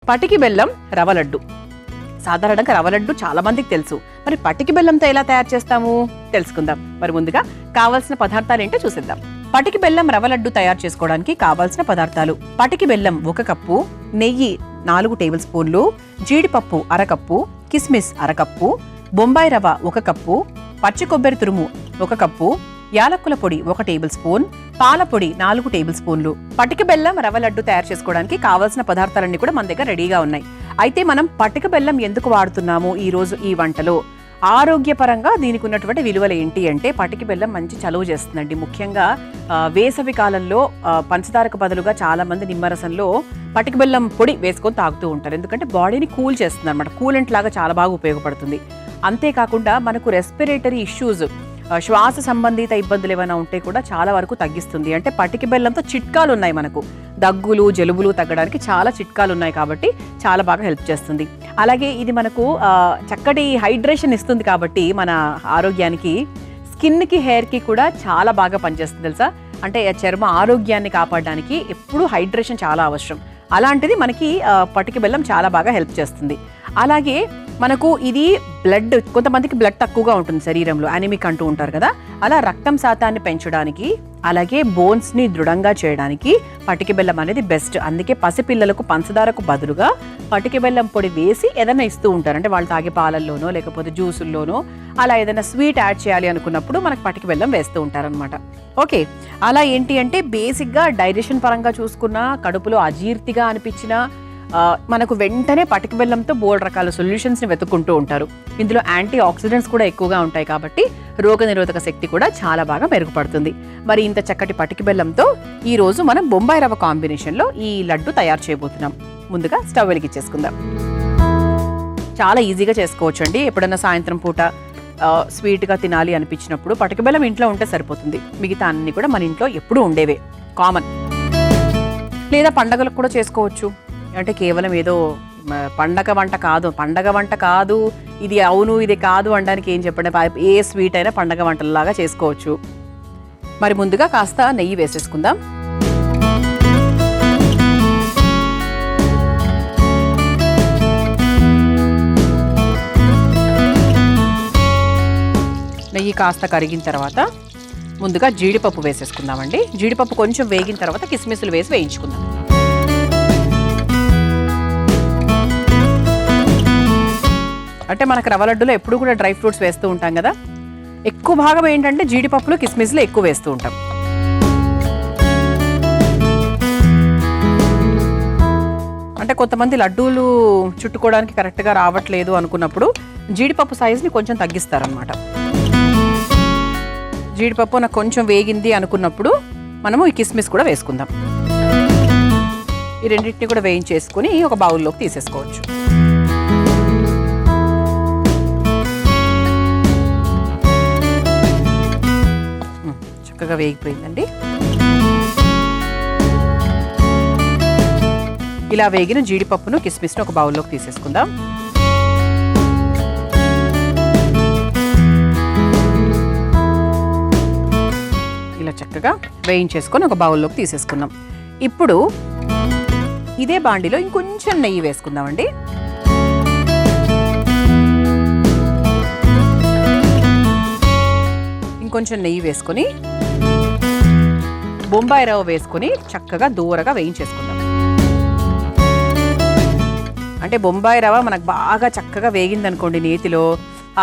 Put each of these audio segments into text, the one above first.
పటికి బెల్లం రవ లడ్డు. సాధారణంగా రవ లడ్డు చాలా మందికి తెలుసు. మరి పటికి బెల్లంతో ఎలా తయారు చేస్తాము తెలుసుకుందాం. మరి ముందుగా కావాల్సిన పదార్థాలు ఏంటో చూసేద్దాం. పటికి బెల్లం రవ లడ్డు తయారు చేసుకోవడానికి కావాల్సిన పదార్థాలు: పటికి బెల్లం 1 కప్పు, నెయ్యి 4 టేబుల్ స్పూన్లు, జీడిపప్పు 1/2 కప్పు, కిస్మిస్ 1/2 కప్పు, బొంబాయి రవ 1 కప్పు, పచ్చి కొబ్బరి తురుము 1 కప్పు, యాలక్కుల పొడి 1 టేబుల్ స్పూన్, పాల పొడి 4 టేబుల్ స్పూన్లు. పటిక బెల్లం రవ లడ్డు తయారు చేసుకోవడానికి కావాల్సిన పదార్థాలన్నీ కూడా మన దగ్గర రెడీగా ఉన్నాయి. అయితే మనం పటిక బెల్లం ఎందుకు వాడుతున్నాము ఈ రోజు ఈ వంటలో, ఆరోగ్యపరంగా దీనికి ఉన్నటువంటి విలువలు ఏంటి అంటే, పటిక బెల్లం మంచి చలువ చేస్తుందండి. ముఖ్యంగా వేసవి కాలంలో పంచదారకు బదులుగా చాలా మంది నిమ్మరసంలో పటిక బెల్లం పొడి వేసుకొని తాగుతూ ఉంటారు. ఎందుకంటే బాడీని కూల్ చేస్తుంది అనమాట. కూలెంట్ లాగా చాలా బాగా ఉపయోగపడుతుంది. అంతేకాకుండా మనకు రెస్పిరేటరీ ఇష్యూస్, శ్వాస సంబంధిత ఇబ్బందులు ఏమైనా ఉంటే కూడా చాలా వరకు తగ్గిస్తుంది. అంటే పటిక బెల్లంతో చిట్కాలు ఉన్నాయి మనకు. దగ్గులు జలుబులు తగ్గడానికి చాలా చిట్కాలు ఉన్నాయి కాబట్టి చాలా బాగా హెల్ప్ చేస్తుంది. అలాగే ఇది మనకు చక్కటి హైడ్రేషన్ ఇస్తుంది కాబట్టి మన ఆరోగ్యానికి, స్కిన్కి, హెయిర్కి కూడా చాలా బాగా పనిచేస్తుంది తెలుసా. అంటే చర్మ ఆరోగ్యాన్ని కాపాడడానికి ఎప్పుడు హైడ్రేషన్ చాలా అవసరం. అలాంటిది మనకి పటిక బెల్లం చాలా బాగా హెల్ప్ చేస్తుంది. అలాగే మనకు ఇది బ్లడ్, కొంతమందికి బ్లడ్ తక్కువగా ఉంటుంది శరీరంలో, అనీమిక్ అంటూ ఉంటారు కదా, అలా రక్తం శాతాన్ని పెంచడానికి, అలాగే బోన్స్ని దృఢంగా చేయడానికి పటిక బెల్లం అనేది బెస్ట్. అందుకే పసిపిల్లలకు పంచదారకు బదులుగా పటిక బెల్లం పొడి వేసి ఏదైనా ఇస్తూ ఉంటారు. అంటే వాళ్ళు తాగే పాలల్లోనో లేకపోతే జ్యూసుల్లోనో అలా ఏదైనా స్వీట్ యాడ్ చేయాలి అనుకున్నప్పుడు మనకు పటిక బెల్లం వేస్తూ ఉంటారనమాట. ఓకే, అలా ఏంటి అంటే బేసిక్గా డైజెషన్ పరంగా చూసుకున్నా, కడుపులో అజీర్తిగా అనిపించినా మనకు వెంటనే పటిక బెల్లంతో బోల్డ్ రకాల సొల్యూషన్స్ని వెతుక్కుంటూ ఉంటారు. ఇందులో యాంటీ ఆక్సిడెంట్స్ కూడా ఎక్కువగా ఉంటాయి కాబట్టి రోగనిరోధక శక్తి కూడా చాలా బాగా మెరుగుపడుతుంది. మరి ఇంత చక్కటి పటిక బెల్లంతో ఈరోజు మనం బొంబాయి రవ్వ కాంబినేషన్లో ఈ లడ్డు తయారు చేయబోతున్నాం. ముందుగా స్టవ్ వెలిగించేసుకుందాం. చాలా ఈజీగా చేసుకోవచ్చు అండి. ఎప్పుడైనా సాయంత్రం పూట స్వీట్గా తినాలి అనిపించినప్పుడు పటిక బెల్లం ఇంట్లో ఉంటే సరిపోతుంది. మిగతా అన్ని కూడా మన ఇంట్లో ఎప్పుడూ ఉండేవే, కామన్. లేదా పండగలకు కూడా చేసుకోవచ్చు. అంటే కేవలం ఏదో పండగ వంట కాదు ఇది అవును ఇది కాదు అనడానికి ఏం చెప్పండి, ఏ స్వీట్ అయినా పండగ వంటలలాగా చేసుకోవచ్చు. మరి ముందుగా కాస్త నెయ్యి వేసేసుకుందాం. నెయ్యి కాస్త కరిగిన తర్వాత ముందుగా జీడిపప్పు వేసేసుకుందామండి. జీడిపప్పు కొంచెం వేగిన తర్వాత కిస్మిస్లు వేసి వేయించుకుందాం. అంటే మనకు రవ్వ లడ్డులో ఎప్పుడు కూడా డ్రై ఫ్రూట్స్ వేస్తూ ఉంటాం కదా, ఎక్కువ భాగం ఏంటంటే జీడిపప్పులు కిస్మిస్లు ఎక్కువ వేస్తూ ఉంటాం. అంటే కొంతమంది లడ్డూలు చుట్టుకోవడానికి కరెక్ట్గా రావట్లేదు అనుకున్నప్పుడు జీడిపప్పు సైజుని కొంచెం తగ్గిస్తారనమాట. జీడిపప్పు నాకు కొంచెం వేగింది అనుకున్నప్పుడు మనము ఈ కిస్మిస్ కూడా వేసుకుందాం. ఈ రెండింటిని కూడా వేయించేసుకుని ఒక బౌల్లోకి తీసేసుకోవచ్చు. చక్కగా వేగిపోయిందండి. ఇలా వేగిన జీడిపప్పును కిస్మిస్ను ఒక బౌల్లోకి తీసేసుకుందాం. ఇలా చక్కగా వేయించేసుకొని ఒక బౌల్లోకి తీసేసుకుందాం. ఇప్పుడు ఇదే బాండిలో ఇంకొంచెం నెయ్యి వేసుకుందామండి. ఇంకొంచెం నెయ్యి వేసుకొని బొంబాయి రవ్వ వేసుకొని చక్కగా దూరగా వేయించేసుకుందాం. అంటే బొంబాయి రవ్వ మనకు బాగా చక్కగా వేగిందనుకోండి నేతిలో,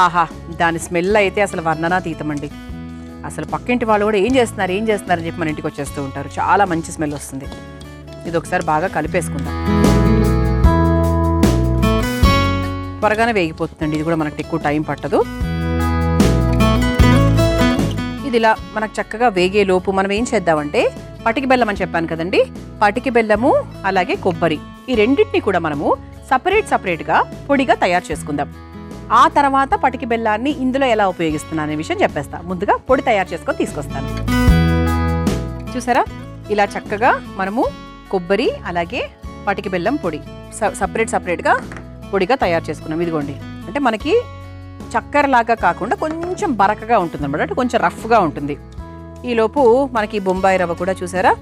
ఆహా దాని స్మెల్ అయితే అసలు వర్ణనాతీతమండి. అసలు పక్కింటి వాళ్ళు కూడా ఏం చేస్తున్నారు అని చెప్పి మన ఇంటికి వచ్చేస్తూ ఉంటారు. చాలా మంచి స్మెల్ వస్తుంది. ఇది ఒకసారి బాగా కలిపేసుకుందాం. త్వరగానే వేగిపోతుందండి. ఇది కూడా మనకు ఎక్కువ టైం పట్టదు. ఇది ఇలా మనకు చక్కగా వేగే లోపు మనం ఏం చేద్దామంటే, పటిక బెల్లం అని చెప్పాను కదండి, పటిక బెల్లము అలాగే కొబ్బరి ఈ రెండింటిని కూడా మనము సపరేట్గా పొడిగా తయారు చేసుకుందాం. ఆ తర్వాత పటిక బెల్లాన్ని ఇందులో ఎలా ఉపయోగిస్తున్నా అనే విషయం చెప్పేస్తా. ముందుగా పొడి తయారు చేసుకొని తీసుకొస్తాను. చూసారా, ఇలా చక్కగా మనము కొబ్బరి అలాగే పటిక బెల్లం పొడి సపరేట్గా పొడిగా తయారు చేసుకున్నాం. ఇదిగోండి, అంటే మనకి చక్కెరలాగా కాకుండా కొంచెం బరకగా ఉంటుంది అనమాట, అంటే కొంచెం రఫ్గా ఉంటుంది. ఈలోపు మనకి బొంబాయి రవ్వ కూడా చూసారా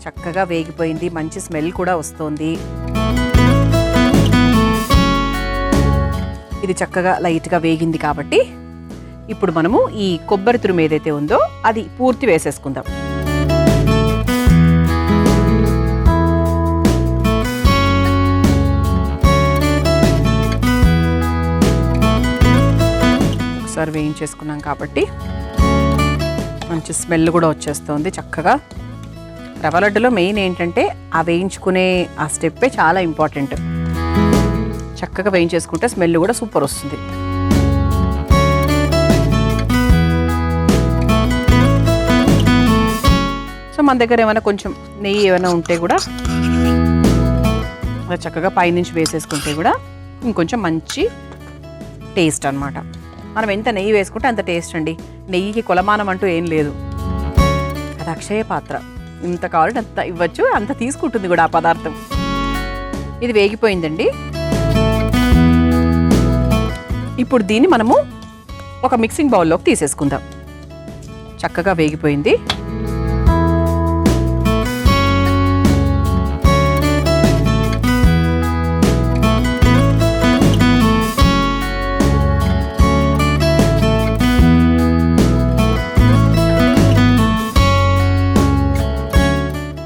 చక్కగా వేగిపోయింది, మంచి స్మెల్ కూడా వస్తుంది. ఇది చక్కగా లైట్గా వేగింది కాబట్టి ఇప్పుడు మనము ఈ కొబ్బరి తురుము ఏదైతే ఉందో అది పూర్తి వేసేసుకుందాం. ఒకసారి వేయించేసుకున్నాం కాబట్టి మంచి స్మెల్ కూడా వచ్చేస్తుంది చక్కగా. రవ్వ లడ్డులో మెయిన్ ఏంటంటే ఆ వేయించుకునే ఆ స్టెప్పే చాలా ఇంపార్టెంట్. చక్కగా వేయించేసుకుంటే స్మెల్ కూడా సూపర్ వస్తుంది. సో మన దగ్గర ఏమైనా కొంచెం నెయ్యి ఏమైనా ఉంటే కూడా అలా చక్కగా పైనుంచి వేసేసుకుంటే కూడా ఇంకొంచెం మంచి టేస్ట్ అన్నమాట. మనం ఎంత నెయ్యి వేసుకుంటే అంత టేస్ట్ అండి. నెయ్యికి కొలమానం అంటూ ఏం లేదు. అది అక్షయ పాత్ర. ఇంత కావాలంటే అంత ఇవ్వచ్చు, అంత తీసుకుంటుంది కూడా ఆ పదార్థం. ఇది వేగిపోయిందండి. ఇప్పుడు దీన్ని మనము ఒక మిక్సింగ్ బౌల్లోకి తీసేసుకుందాం. చక్కగా వేగిపోయింది.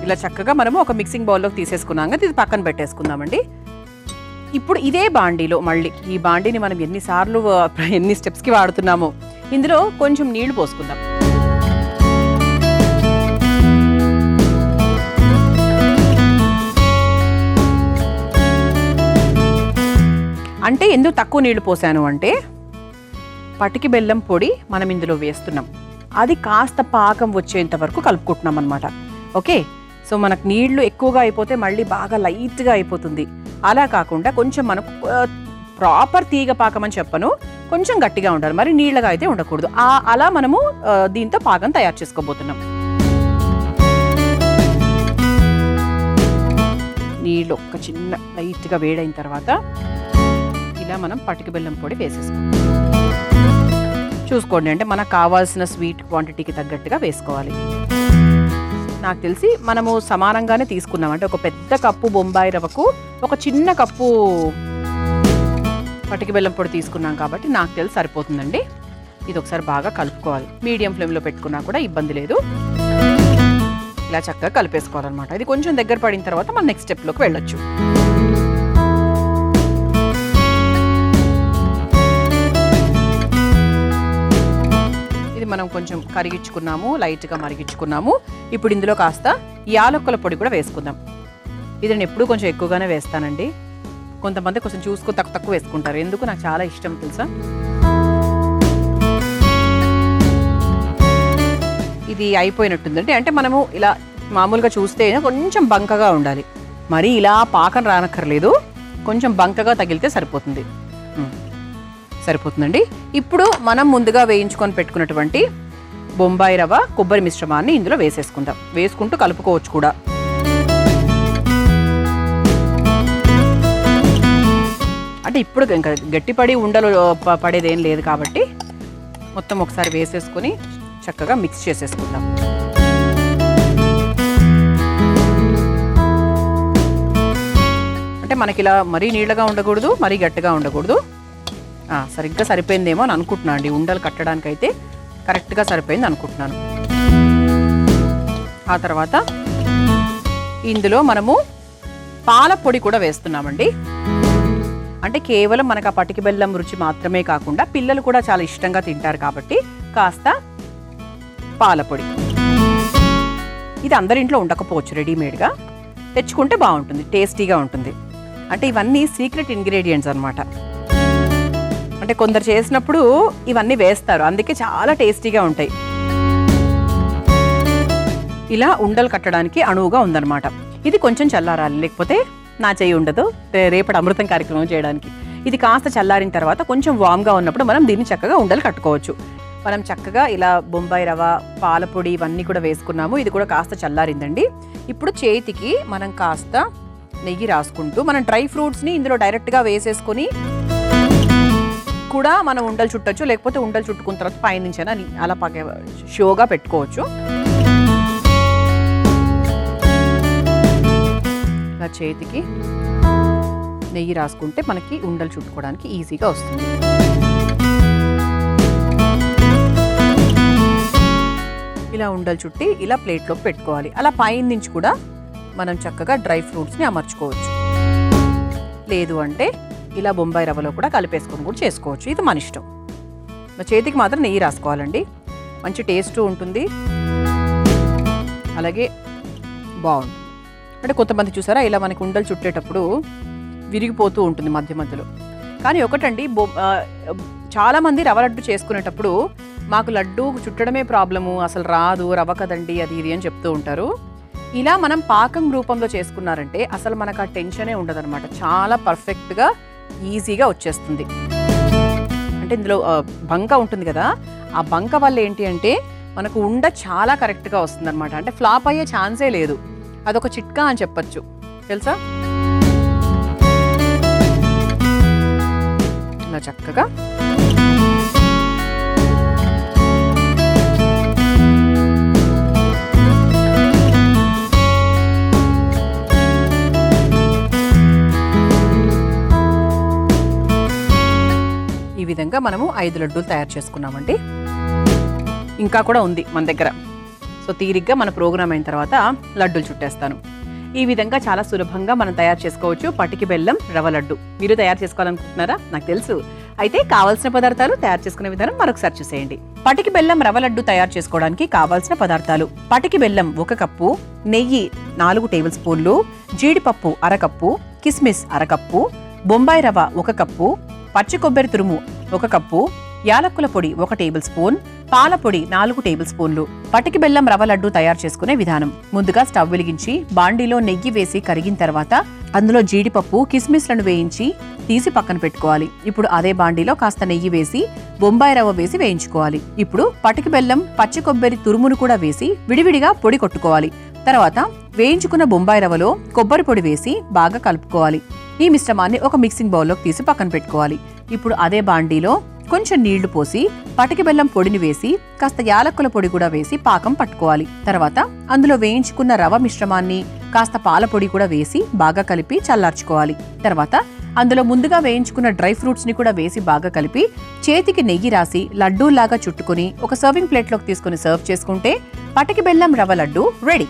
ఇలా చక్కగా మనము ఒక మిక్సింగ్ బౌల్లోకి తీసేసుకున్నాం కదా, ఇది పక్కన పెట్టేసుకుందామండి. ఇప్పుడు ఇదే బాండీలో మళ్ళీ ఈ బాండీని మనం ఎన్ని స్టెప్స్కి వాడుతున్నామో ఇందులో కొంచెం నీళ్లు పోసుకుందాం. అంటే ఎందుకు తక్కువ నీళ్లు పోసాను అంటే పటికి బెల్లం పొడి మనం ఇందులో వేస్తున్నాం, అది కాస్త పాకం వచ్చేంత వరకు కలుపుకుంటున్నాం అనమాట. ఓకే, సో మనకు నీళ్లు ఎక్కువగా అయిపోతే మళ్ళీ బాగా లైట్గా అయిపోతుంది. అలా కాకుండా కొంచెం మనకు ప్రాపర్ తీగ పాకం అని చెప్పను, కొంచెం గట్టిగా ఉండాలి, మరి నీళ్ళగా అయితే ఉండకూడదు. అలా మనము దీంతో పాకం తయారు చేసుకోబోతున్నాం. నీళ్ళు ఒక చిన్న లైట్గా వేడైన తర్వాత ఇలా మనం పటికి బెల్లం పొడి వేసేసుకోవాలి. చూసుకోండి, అంటే మనకు కావాల్సిన స్వీట్ క్వాంటిటీకి తగ్గట్టుగా వేసుకోవాలి. నాకు తెలిసి మనము సమానంగానే తీసుకున్నాం. అంటే ఒక పెద్ద కప్పు బొంబాయి రవ్వకు ఒక చిన్న కప్పు పటికి బెల్లం పొడి తీసుకున్నాం కాబట్టి నాకు తెలిసి సరిపోతుందండి. ఇది ఒకసారి బాగా కలుపుకోవాలి. మీడియం ఫ్లేమ్లో పెట్టుకున్నా కూడా ఇబ్బంది లేదు. ఇలా చక్కగా కలిపేసుకోవాలన్నమాట. ఇది కొంచెం దగ్గర పడిన తర్వాత మనం నెక్స్ట్ స్టెప్లోకి వెళ్ళొచ్చు. మనం కొంచెం కరిగించుకున్నాము, లైట్గా మరిగించుకున్నాము. ఇప్పుడు ఇందులో కాస్త యాలకుల పొడి కూడా వేసుకుందాం. ఇది నేను ఎప్పుడూ కొంచెం ఎక్కువగానే వేస్తానండి. కొంతమంది కొంచెం చూసుకొని తక్కువ వేసుకుంటారు. ఎందుకు నాకు చాలా ఇష్టం తెలుసా. ఇది అయిపోయినట్టుందండి. అంటే మనము ఇలా మామూలుగా చూస్తే కొంచెం బంకగా ఉండాలి, మరి ఇలా పాకం రానక్కర్లేదు. కొంచెం బంకగా తగిలితే సరిపోతుందండి. ఇప్పుడు మనం ముందుగా వేయించుకొని పెట్టుకున్నటువంటి బొంబాయి రవ్వ కొబ్బరి మిశ్రమాన్ని ఇందులో వేసేసుకుందాం. వేసుకుంటూ కలుపుకోవచ్చు కూడా. అంటే ఇప్పుడు ఇంకా గట్టిపడి ఉండలు పడేదేం లేదు కాబట్టి మొత్తం ఒకసారి వేసేసుకొని చక్కగా మిక్స్ చేసేసుకుందాం. అంటే మనకి ఇలా మరీ నీళ్ళగా ఉండకూడదు, మరీ గట్టిగా ఉండకూడదు. సరిగ్గా సరిపోయిందేమో అని అనుకుంటున్నాను అండి. ఉండలు కట్టడానికి అయితే కరెక్ట్గా సరిపోయింది అనుకుంటున్నాను. ఆ తర్వాత ఇందులో మనము పాల పొడి కూడా వేస్తున్నామండి. అంటే కేవలం మనకు ఆ పటికి బెల్లం రుచి మాత్రమే కాకుండా పిల్లలు కూడా చాలా ఇష్టంగా తింటారు కాబట్టి కాస్త పాల పొడి. ఇది అందరింట్లో ఉండకపోవచ్చు, రెడీమేడ్గా తెచ్చుకుంటే బాగుంటుంది, టేస్టీగా ఉంటుంది. అంటే ఇవన్నీ సీక్రెట్ ఇంగ్రీడియంట్స్ అన్నమాట. అంటే కొందరు చేసినప్పుడు ఇవన్నీ వేస్తారు, అందుకే చాలా టేస్టీగా ఉంటాయి. ఇలా ఉండలు కట్టడానికి అణువుగా ఉందన్నమాట. ఇది కొంచెం చల్లారాలి, లేకపోతే నా చెయ్యి ఉండదు రేపటి అమృతం కార్యక్రమం చేయడానికి. ఇది కాస్త చల్లారిన తర్వాత కొంచెం వామ్గా ఉన్నప్పుడు మనం దీన్ని చక్కగా ఉండలు కట్టుకోవచ్చు. మనం చక్కగా ఇలా బొంబాయి రవ్వ, పాలపొడి ఇవన్నీ కూడా వేసుకున్నాము. ఇది కూడా కాస్త చల్లారిందండి. ఇప్పుడు చేతికి మనం కాస్త నెయ్యి రాసుకుంటూ మనం డ్రై ఫ్రూట్స్ని ఇందులో డైరెక్ట్గా వేసేసుకొని కూడా మనం ఉండలు చుట్టచ్చు, లేకపోతే ఉండలు చుట్టుకున్న తర్వాత పైనుంచైనా అలా షోగా పెట్టుకోవచ్చు. ఇలా చేతికి నెయ్యి రాసుకుంటే మనకి ఉండలు చుట్టుకోవడానికి ఈజీగా వస్తుంది. ఇలా ఉండలు చుట్టి ఇలా ప్లేట్లోకి పెట్టుకోవాలి. అలా పైన నుంచి కూడా మనం చక్కగా డ్రై ఫ్రూట్స్ని అమర్చుకోవచ్చు. లేదు అంటే ఇలా బొంబాయి రవ్వలో కూడా కలిపేసుకొని కూడా చేసుకోవచ్చు. ఇది మన ఇష్టం. చేతికి మాత్రం నెయ్యి రాసుకోవాలండి. మంచి టేస్ట్ ఉంటుంది, అలాగే బాగుంటుంది. అంటే కొంతమంది చూసారా ఇలా మనకి ఉండలు చుట్టేటప్పుడు విరిగిపోతూ ఉంటుంది మధ్య మధ్యలో. కానీ ఒకటండి, చాలామంది రవ్వ లడ్డు చేసుకునేటప్పుడు మాకు లడ్డు చుట్టడమే ప్రాబ్లము, అసలు రాదు, రవ్వ కదండి అది ఇది అని చెప్తూ ఉంటారు. ఇలా మనం పాకం రూపంలో చేసుకున్నారంటే అసలు మనకు ఆ టెన్షనే ఉండదన్నమాట. చాలా పర్ఫెక్ట్గా ఈజీగా వచ్చేస్తుంది. అంటే ఇందులో బంక ఉంటుంది కదా, ఆ బంక వల్ల ఏంటి అంటే మనకు ఉండ చాలా కరెక్ట్గా వస్తుంది అనమాట. అంటే ఫ్లాప్ అయ్యే ఛాన్సే లేదు. అదొక చిట్కా అని చెప్పచ్చు, తెలుసా? ఇలా చక్కగా ఈ విధంగా మనము 5 లడ్డూలు తయారు చేసుకున్నామండి. ఇంకా కూడా ఉంది మన దగ్గర. సో తీరిగ్గా మన ప్రోగ్రామ్ అయిన తర్వాత లడ్డూలు చుట్టేస్తాను. ఈ విధంగా చాలా సులభంగా మనం తయారు చేసుకోవచ్చు పటికి బెల్లం రవ్వ లడ్డు. మీరు తయారు చేసుకోవాలనుకుంటున్నారా? నాకు తెలుసు. అయితే కావాల్సిన పదార్థాలు, తయారు చేసుకునే విధానం మరొకసారి చూసేయండి. పటికి బెల్లం రవ్వ లడ్డు తయారు చేసుకోవడానికి కావాల్సిన పదార్థాలు: పటికి బెల్లం 1 కప్పు, నెయ్యి 4 టేబుల్ స్పూన్లు, జీడిపప్పు 1/2 కప్పు, కిస్మిస్ 1/2 కప్పు, బొంబాయి రవ్వ 1 కప్పు, పచ్చి కొబ్బరి తురుము 1 కప్పు, యాలక్కుల పొడి 1 టేబుల్ స్పూన్, పాల పొడి 4 టేబుల్ స్పూన్లు. పటికి బెల్లం రవ్వ లడ్డు తయారు చేసుకునే విధానం: ముందుగా స్టవ్ వెలిగించి బాండీలో నెయ్యి వేసి కరిగిన తర్వాత అందులో జీడిపప్పు, కిస్మిస్లను వేయించి తీసి పక్కన పెట్టుకోవాలి. ఇప్పుడు అదే బాండీలో కాస్త నెయ్యి వేసి బొంబాయి రవ్వ వేసి వేయించుకోవాలి. ఇప్పుడు పటికి బెల్లం, పచ్చి కొబ్బరి తురుమును కూడా వేసి విడివిడిగా పొడి కొట్టుకోవాలి. తర్వాత వేయించుకున్న బొంబాయి రవ్వలో కొబ్బరి పొడి వేసి బాగా కలుపుకోవాలి. ఈ మిశ్రమాన్ని ఒక మిక్సింగ్ బౌల్లోకి తీసి పక్కన పెట్టుకోవాలి. ఇప్పుడు అదే బాండీలో కొంచెం నీళ్లు పోసి పటికి బెల్లం పొడిని వేసి కాస్త యాలక్కుల పొడి కూడా వేసి పాకం పట్టుకోవాలి. తర్వాత అందులో వేయించుకున్న రవ్వ మిశ్రమాన్ని కాస్త పాల పొడి కూడా వేసి బాగా కలిపి చల్లార్చుకోవాలి. తర్వాత అందులో ముందుగా వేయించుకున్న డ్రై ఫ్రూట్స్ ని కూడా వేసి బాగా కలిపి చేతికి నెయ్యి రాసి లడ్డూలాగా చుట్టుకుని ఒక సర్వింగ్ ప్లేట్లోకి తీసుకుని సర్వ్ చేసుకుంటే పటికి బెల్లం రవ్వ లడ్డు రెడీ.